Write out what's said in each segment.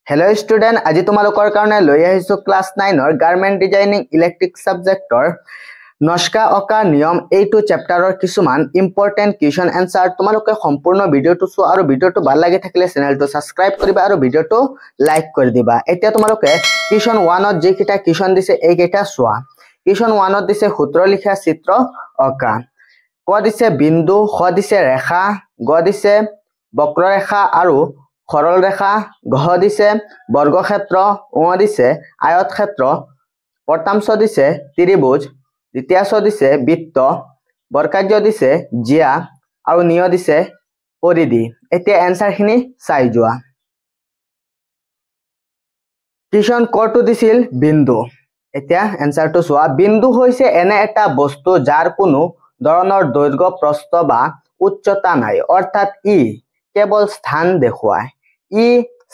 Hello student, আজি তোমালোকৰ কাৰণে লৈ আহিছো ক্লাস 9 ৰ গাৰ্মেন্ট ডিজাইনিং ইলেক্ট্ৰিক সাবজেক্টৰ নস্কা অকা নিয়ম এইটো চেপ্টাৰৰ কিছুমান ইম্পৰ্টেন্ট কুৱেশ্যন এনসাৰ তোমালোকে সম্পূৰ্ণ ভিডিওটো চোৱা আৰু ভিডিওটো ভাল লাগি থাকিলে চেনেলটো সাবস্ক্ৰাইব কৰিবা আৰু ভিডিওটো লাইক কৰি দিবা। এতিয়া তোমালোকে কুৱেশ্যন 1 ত যে কিটা কুৱেশ্যন দিছে এই কেইটা চোৱা। কুৱেশ্যন 1 ত দিছে সূত্ৰ লিখা চিত্ৰ অকা, ক দিছে বিন্দু, খ দিছে ৰেখা, গ দিছে বক্ৰৰেখা আৰু সৰল ৰেখা, ঘ দিছে বৰ্গক্ষেত্ৰ, ও দিছে আয়তক্ষেত্ৰ, প্ৰথমাংশ দিছে ত্ৰিভুজ, দ্বিতীয়াংশ দিছে বৃত্ত, বৰ্গাকাৰ দিছে জিয়া আৰু নিয় দিছে পৰিধি। এতিয়া এনসাৰখিনি চাই যোৱা। কুৱেশ্যন কটো দিছিল বিন্দু। এতিয়া এনসাৰটো চোৱা। বিন্দু হৈছে এনে এটা বস্তু যাৰ কোনো ধৰণৰ দৈৰ্ঘ্য, প্ৰস্থ বা উচ্চতা নাই, অৰ্থাৎ ই কেৱল স্থান দেখুৱায়। ই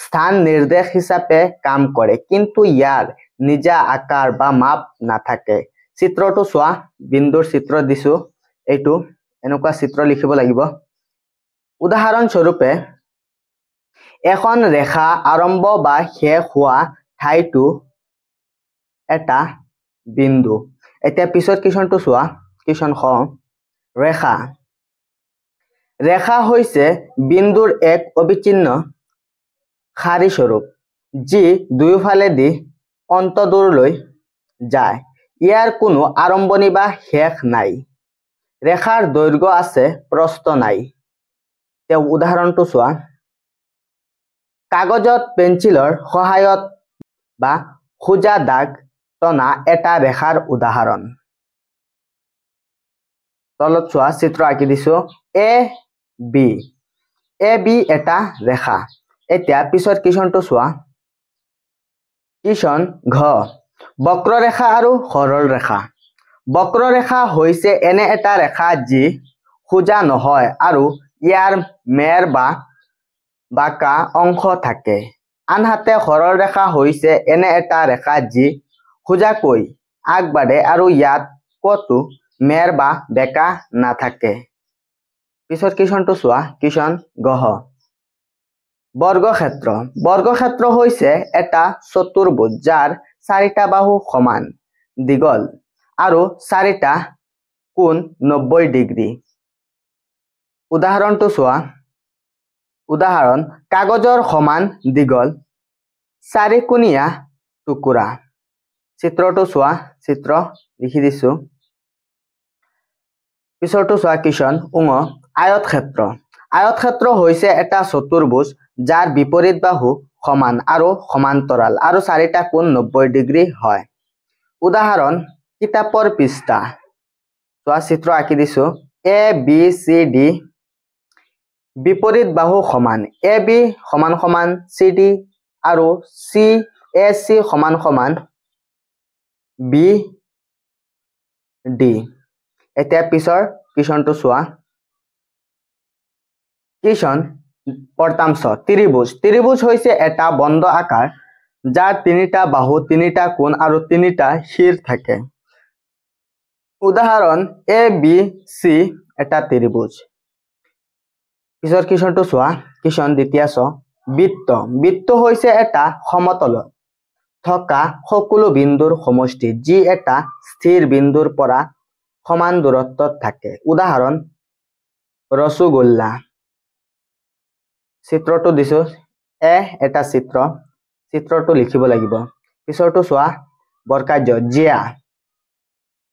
স্থান নিৰ্দেশ হিচাপে কাম কৰে, কিন্তু ইয়াৰ নিজা আকাৰ বা মাপ নাথাকে। চিত্ৰটো চোৱা, বিন্দুৰ চিত্ৰ দিছো, এইটো এনেকুৱা চিত্ৰ লিখিব লাগিব। উদাহৰণ স্বৰূপে এখন ৰেখা আৰম্ভ বা শেষ হোৱা ঠাইটো এটা বিন্দু। এতিয়া পিছত কুৱেশ্যনটো চোৱা, কুৱেশ্যন খ, ৰেখা। ৰেখা হৈছে বিন্দুৰ এক অবিচ্ছিন্ন শাৰী স্বৰূপ যি দুয়োফালেদি অন্তদূৰলৈ যায়। ইয়াৰ কোনো আৰম্ভণি বা শেষ নাই। ৰেখাৰ দৈৰ্ঘ্য আছে, প্ৰস্থ নাই। তেওঁ উদাহৰণটো চোৱা। কাগজত পেন্সিলৰ সহায়ত বা সোজা দাগ টনা এটা ৰেখাৰ উদাহৰণ। তলত চোৱা, চিত্ৰ আঁকি দিছো এ বি। এ বি এটা ৰেখা। এতিয়া পিছত কুৱেশ্যনটো চোৱা। কুৱেশ্যন ঘ, বক্ৰৰেখা আৰু সৰল ৰেখা। বক্ৰৰেখা হৈছে এনে এটা ৰেখা যি সোজা নহয় আৰু ইয়াৰ মেৰ বা বাঁকা অংশ থাকে। আনহাতে সৰল ৰেখা হৈছে এনে এটা ৰেখা যি সোজাকৈ আগবাঢ়ে আৰু ইয়াত কতো মেৰ বা বেকা নাথাকে। পিছত কুৱেশ্যনটো চোৱা। কুৱেশ্যন গ, বৰ্গক্ষেত্ৰ। বৰ্গক্ষেত্ৰ হৈছে এটা চতুৰ্ভুজ যাৰ চাৰিটা বাহু সমান দীঘল আৰু চাৰিটা কোণ 90 ডিগ্ৰী। উদাহৰণটো চোৱা। উদাহৰণ, কাগজৰ সমান দীঘল চাৰিকোণীয়া টুকুৰা। চিত্ৰটো চোৱা, চিত্ৰ লিখি দিছো। পিছৰটো চোৱা। কুৱেশ্যন ঙ, আয়তক্ষেত্ৰ। আয়তক্ষেত্ৰ হৈছে এটা চতুৰ্ভুজ যাৰ বিপৰীত বাহু সমান আৰু সমান্তৰাল আৰু চাৰিটা কোণ 90 ডিগ্ৰী হয়। উদাহৰণ, কিতাপৰ পৃষ্ঠা। চোৱা, চিত্ৰ আঁকি দিছো। এ বি চি ডি, বিপৰীত বাহু সমান। এ বি সমান সমান চি ডি আৰু চি এ চি সমান সমান বি ডি। এতিয়া পিছৰ কুৱেশ্যনটো চোৱা। কুৱেশ্যন প্ৰথমাংশ ত্ৰিভুজ। ত্ৰিভুজ হৈছে এটা বন্ধ আকাৰ যাৰ তিনিটা বাহু, তিনিটা কোণ আৰু তিনিটা শিৰ থাকে। উদাহৰণ, এ বি চি এটা ত্ৰিভুজ। পিছৰ কুৱেশ্যনটো চোৱা। কুৱেশ্যন দ্বিতীয়াংশ, বৃত্ত। বৃত্ত হৈছে এটা সমতলত থকা সকলো বিন্দুৰ সমষ্টি যি এটা স্থিৰ বিন্দুৰ পৰা সমান দূৰত্বত থাকে। উদাহৰণ, ৰসগোল্লা। চিত্ৰটো দিছো, এ এটা চিত্ৰ, চিত্ৰটো লিখিব লাগিব। পিছৰটো চোৱা। বৰ্গাকাৰ জিয়া।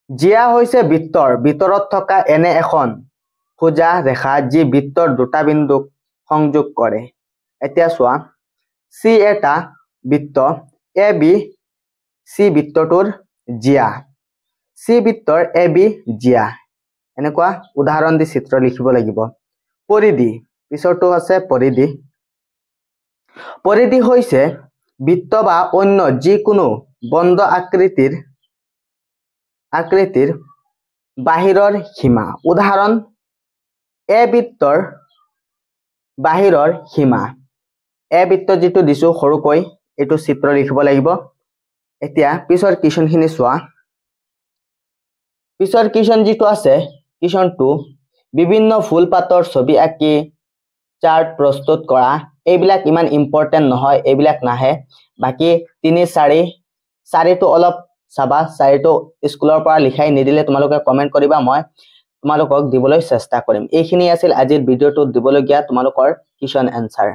জিয়া হৈছে বৃত্তৰ ভিতৰত থকা এনে এখন সোজা ৰেখা যি বৃত্তৰ দুটা বিন্দুক সংযোগ কৰে। এতিয়া চোৱা। চি এটা বৃত্ত। A B C বৃত্তটোৰ Zia. C বৃত্তৰ A B জিয়া। এনেকুৱা উদাহৰণ দি চিত্ৰ লিখিব লাগিব। পৰিধি। পিছৰটো আছে পৰিধি। পৰিধি হৈছে বৃত্ত বা অন্য যিকোনো বন্ধ আকৃতিৰ বাহিৰৰ সীমা। উদাহৰণ, এ বৃত্তৰ বাহিৰৰ সীমা। এ বৃত্ত যিটো দিছো সৰুকৈ, এইটো চিত্ৰ লিখিব লাগিব। এতিয়া পিছৰ কুৱেশ্যনখিনি চোৱা। পিছৰ কুৱেশ্যন যিটো আছে, কুৱেশ্যন 2, বিভিন্ন ফুল পাতৰ ছবি আঁকি চাৰ্ট প্ৰস্তুত কৰা এইবিলাক ইমান ইম্পৰ্টেন্ট নহয়, এইবিলাক নাহে। বাকি 3 4 টো অলপ চাবা, 4 টো স্কুলৰ পৰা লিখাই নিদিলে তোমালোকে কমেন্ট কৰিবা, মই তোমালোকক দিবলৈ চেষ্টা কৰিম। এইখিনি আছিল আজিৰ ভিডিঅ'টোত দিবলগীয়া তোমালোকৰ কুৱেশ্যন এনসাৰ।